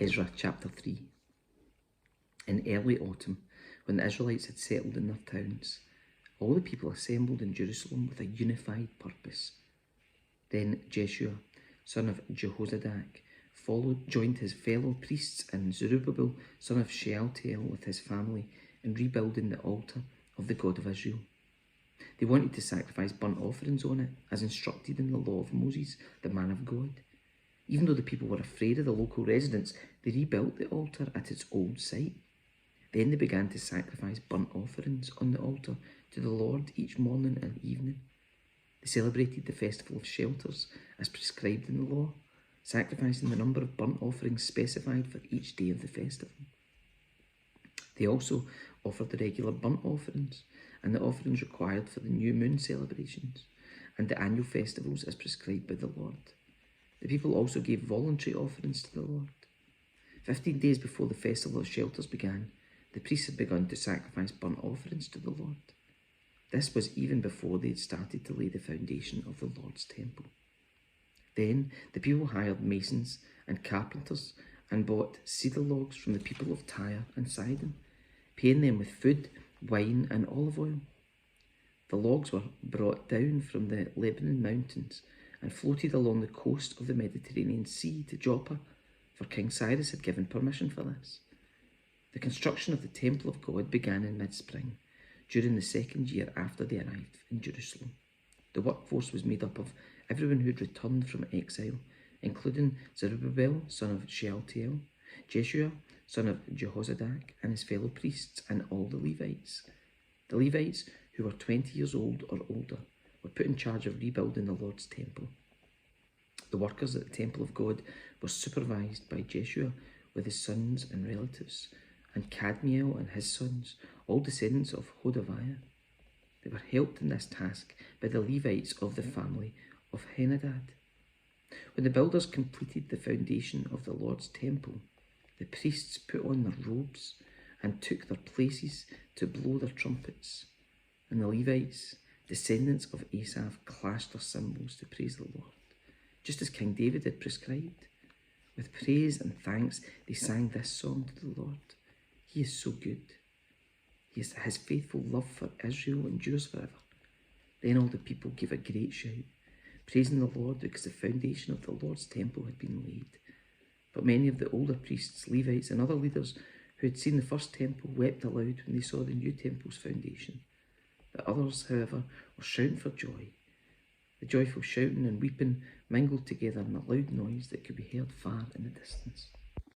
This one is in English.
Ezra chapter 3. In early autumn, when the Israelites had settled in their towns, all the people assembled in Jerusalem with a unified purpose. Then Jeshua, son of Jehozadak, joined his fellow priests and Zerubbabel, son of Shealtiel, with his family in rebuilding the altar of the God of Israel. They wanted to sacrifice burnt offerings on it, as instructed in the law of Moses, the man of God. Even though the people were afraid of the local residents, they rebuilt the altar at its old site. Then they began to sacrifice burnt offerings on the altar to the Lord each morning and evening. They celebrated the festival of shelters as prescribed in the law, sacrificing the number of burnt offerings specified for each day of the festival. They also offered the regular burnt offerings and the offerings required for the new moon celebrations and the annual festivals as prescribed by the Lord. The people also gave voluntary offerings to the Lord. 15 days before the festival of shelters began, the priests had begun to sacrifice burnt offerings to the Lord. This was even before they had started to lay the foundation of the Lord's temple. Then the people hired masons and carpenters and bought cedar logs from the people of Tyre and Sidon, paying them with food, wine and olive oil. The logs were brought down from the Lebanon mountains and floated along the coast of the Mediterranean Sea to Joppa, for King Cyrus had given permission for this. The construction of the temple of God began in mid-spring, during the second year after they arrived in Jerusalem. The workforce was made up of everyone who had returned from exile, including Zerubbabel, son of Shealtiel, Jeshua, son of Jehozadak, and his fellow priests, and all the Levites. The Levites, who were 20 years old or older, were put in charge of rebuilding the Lord's temple. The workers at the temple of God were supervised by Jeshua with his sons and relatives, and Kadmiel and his sons, all descendants of Hodaviah. They were helped in this task by the Levites of the family of Henadad. When the builders completed the foundation of the Lord's temple, the priests put on their robes and took their places to blow their trumpets, and the Levites, descendants of Asaph, clashed their cymbals to praise the Lord, just as King David had prescribed. With praise and thanks, they sang this song to the Lord. He is so good. His faithful love for Israel endures forever. Then all the people gave a great shout, praising the Lord because the foundation of the Lord's temple had been laid. But many of the older priests, Levites, and other leaders who had seen the first temple wept aloud when they saw the new temple's foundation. The others, however, were shouting for joy. The joyful shouting and weeping mingled together in a loud noise that could be heard far in the distance.